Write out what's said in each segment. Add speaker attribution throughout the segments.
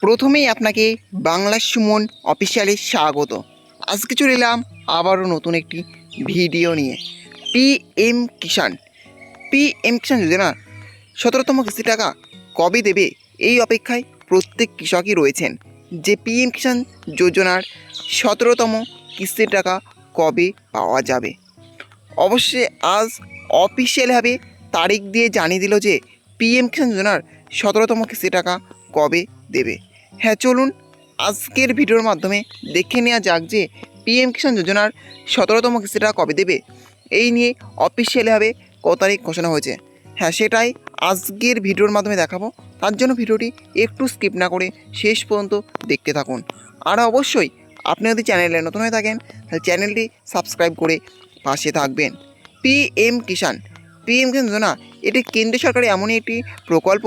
Speaker 1: প্রথমেই আপনাকে বাংলা সুমন অফিসিয়ালে স্বাগত। আজকে চলে এলাম আবারও নতুন একটি ভিডিও নিয়ে। পিএম কিষাণ যোজনা 17তম কিস্তি টাকা কবে দেবে এই অপেক্ষায় প্রত্যেক কৃষকই রয়েছেন যে পিএম কিষাণ যোজনার 17তম কিস্তির টাকা কবে পাওয়া যাবে। অবশ্যই আজ অফিসিয়ালভাবে তারিখ দিয়ে জানিয়ে দিল যে পিএম কিষাণ যোজনার 17তম কিস্তি টাকা কবে দেবে। হ্যাঁ, চলুন আজকের ভিডিওর মাধ্যমে দেখে নেওয়া যাক যে পিএম কিষাণ যোজনার 17তম কিস্তি টাকা কবে দেবে। এই নিয়ে অফিসিয়ালভাবে কত তারিখ ঘোষণা হয়েছে, হ্যাঁ সেটাই আজকের ভিডিওর মাধ্যমে দেখাবো। তার জন্য ভিডিওটি একটু স্কিপ না করে শেষ পর্যন্ত দেখতে থাকুন। আর অবশ্যই আপনি যদি চ্যানেলে নতুন হয়ে থাকেন তাহলে চ্যানেলটি সাবস্ক্রাইব করে পাশে থাকবেন। পিএম কিষাণ যোজনা এটি কেন্দ্র সরকারের এমনই একটি প্রকল্প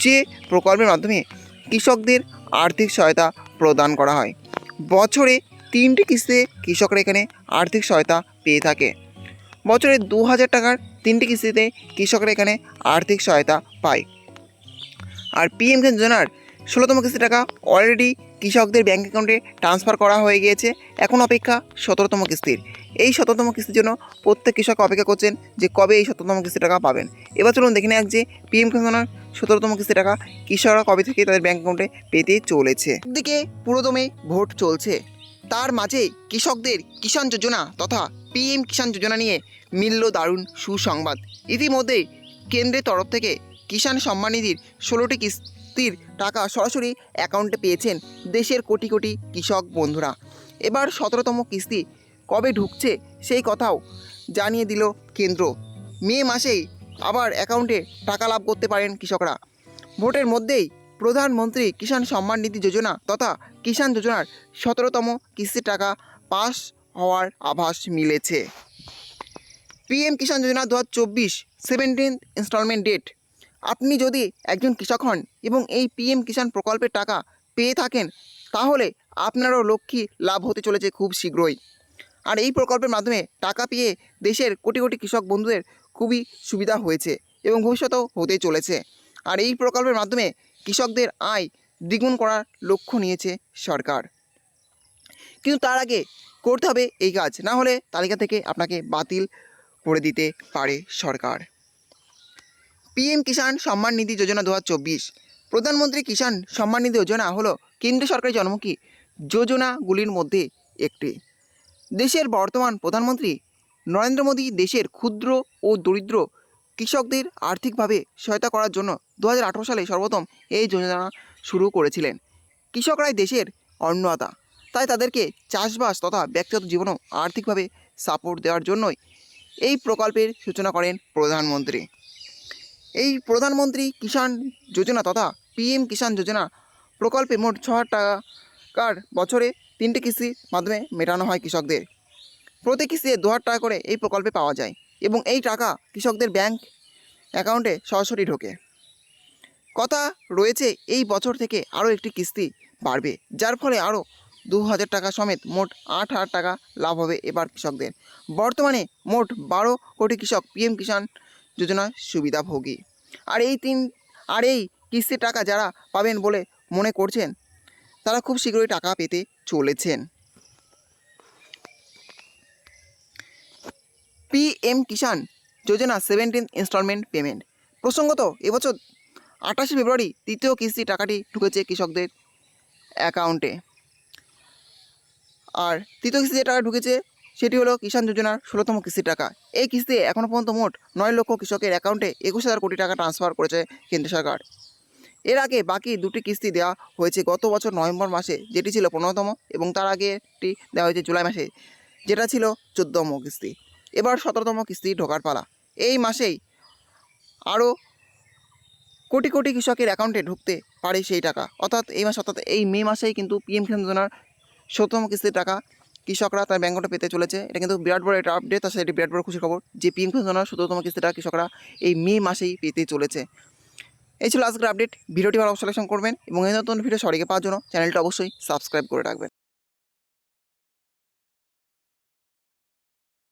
Speaker 1: যে প্রকল্পের মাধ্যমে কৃষকদের আর্থিক সহায়তা প্রদান করা হয়। বছরে 3টি কিস্তিতে কৃষকরা এখানে আর্থিক সহায়তা পেয়ে থাকে। বছরে 2000 টাকার 3টি কিস্তিতে কৃষকরা এখানে আর্থিক সহায়তা পায়। আর পিএম কিষাণ যোজনার 16তম কিস্তি টাকা অলরেডি কৃষকদের ব্যাঙ্ক অ্যাকাউন্টে ট্রান্সফার করা হয়ে গিয়েছে। এখন অপেক্ষা 17তম কিস্তির। এই 17তম কিস্তির জন্য প্রত্যেক কৃষক অপেক্ষা করছেন যে কবে এই 17তম কিস্তি টাকা পাবেন। এবার চলুন দেখে নেওয়া যে পিএম কিষাণ যোজনার 17তম কিস্তি টাকা কৃষকরা কবে থেকে তাদের ব্যাঙ্ক অ্যাকাউন্টে পেতে চলেছে। একদিকে পুরোদমে ভোট চলছে, তার মাঝে কৃষকদের কিষাণ যোজনা তথা পিএম কিষাণ যোজনা নিয়ে মিলল দারুণ সুসংবাদ। ইতিমধ্যেই কেন্দ্রের তরফ থেকে কিষাণ সম্মান নিধির 16টি কিস্তির টাকা সরাসরি অ্যাকাউন্টে পেয়েছেন দেশের কোটি কোটি কৃষক বন্ধুরা। এবার 17তম কিস্তি কবে ঢুকছে সেই কথাও জানিয়ে দিল কেন্দ্র। মে মাসেই আবার অ্যাকাউন্টে টাকা লাভ করতে পারেন কৃষকরা। ভোটের মধ্যেই প্রধানমন্ত্রী কিষাণ সম্মান নিধি যোজনা তথা কিষাণ যোজনার 17তম কিস্তির টাকা পাস হওয়ার আভাস মিলেছে। পিএম কিষাণ যোজনা 2024 17th ইনস্টলমেন্ট ডেট। আপনি যদি একজন কৃষক হন এবং এই পিএম কিষাণ প্রকল্পের টাকা পেয়ে থাকেন তাহলে আপনারও লক্ষ্মী লাভ হতে চলেছে খুব শীঘ্রই। আর এই প্রকল্পের মাধ্যমে টাকা পেয়ে দেশের কোটি কোটি কৃষক বন্ধুদের খুবই সুবিধা হয়েছে এবং ভবিষ্যতেও হতে চলেছে। আর এই প্রকল্পের মাধ্যমে কৃষকদের আয় দ্বিগুণ করার লক্ষ্য নিয়েছে সরকার। কিন্তু তার আগে করতে হবে এই কাজ, না হলে তালিকা থেকে আপনাকে বাতিল করে দিতে পারে সরকার। পিএম কিষাণ সম্মান নিধি যোজনা 2024। প্রধানমন্ত্রী কিষাণ সম্মান নিধি যোজনা হলো কেন্দ্র সরকারি জনমুখী যোজনাগুলির মধ্যে একটি। দেশের বর্তমান প্রধানমন্ত্রী নরেন্দ্র মোদী দেশের ক্ষুদ্র ও দরিদ্র কৃষকদের আর্থিকভাবে সহায়তা করার জন্য 2018 সালে সর্বপ্রথম এই যোজনা শুরু করেছিলেন। কৃষকরাই দেশের অন্নদাতা, তাই তাদেরকে চাষবাস তথা ব্যক্তিগত জীবনেও আর্থিকভাবে সাপোর্ট দেওয়ার জন্যই এই প্রকল্পের সূচনা করেন প্রধানমন্ত্রী। এই প্রধানমন্ত্রী কিষাণ যোজনা তথা পিএম কিষাণ যোজনা প্রকল্পে মোট 6,000 টাকার বছরে 3টে কিস্তির মাধ্যমে মেটানো হয় কৃষকদের। প্রতি কিস্তিতে 2,000 টাকা করে এই প্রকল্পে পাওয়া যায় এবং এই টাকা কৃষকদের ব্যাংক অ্যাকাউন্টে সরাসরি ঢোকে। কথা রয়েছে এই বছর থেকে আরও একটি কিস্তি বাড়বে, যার ফলে আরও 2,000 টাকা সমেত মোট 8,000 টাকা লাভ হবে এবার কৃষকদের। বর্তমানে মোট 12 কোটি কৃষক পিএম কিষাণ যোজনার সুবিধাভোগী। আর এই কিস্তির টাকা যারা পাবেন বলে মনে করছেন তারা খুব শীঘ্রই টাকা পেতে চলেছেন। পিএম কিষাণ যোজনা 17th ইনস্টলমেন্ট পেমেন্ট। প্রসঙ্গত এবছর 28 ফেব্রুয়ারি তৃতীয় কিস্তি টাকাটি ঢুকেছে কৃষকদের অ্যাকাউন্টে। আর তৃতীয় কিস্তি যে টাকা ঢুকেছে সেটি হলো কিষাণ যোজনার 16তম কিস্তির টাকা। এই কিস্তিতে এখনও পর্যন্ত মোট 9 লক্ষ কৃষকের অ্যাকাউন্টে 21,000 কোটি টাকা ট্রান্সফার করেছে কেন্দ্র সরকার। এর আগে বাকি 2টি কিস্তি দেওয়া হয়েছে গত বছর নভেম্বর মাসে, যেটি ছিল 15তম, এবং তার আগে একটি দেওয়া হয়েছে জুলাই মাসে, যেটা ছিল 14তম কিস্তি। এবার 17তম কিস্তি ঢোকার পালা। এই মাসেই আরও কোটি কোটি কৃষকের অ্যাকাউন্টে ঢুকতে পারে সেই টাকা, অর্থাৎ এই মে মাসেই কিন্তু পিএম কিষাণ যোজনার 17তম কিস্তির টাকা কৃষকরা তার ব্যাংক অ্যাকাউন্টে পেতে চলেছে। এটা কিন্তু বিরাট বড় একটা আপডেট, তার সাথে এটি বিরাট বড় খুশির খবর যে পিএম কিষাণ যোজনার 17তম কিস্তির টাকা কৃষকরা এই মে মাসেই পেতে চলেছে। এই ছিল আজকের আপডেট। ভিডিওটি ভালো অবশ্যই করবেন এবং এই নতুন ভিডিও সবাইকে পাওয়ার জন্য চ্যানেলটা অবশ্যই সাবস্ক্রাইব করে রাখবেন।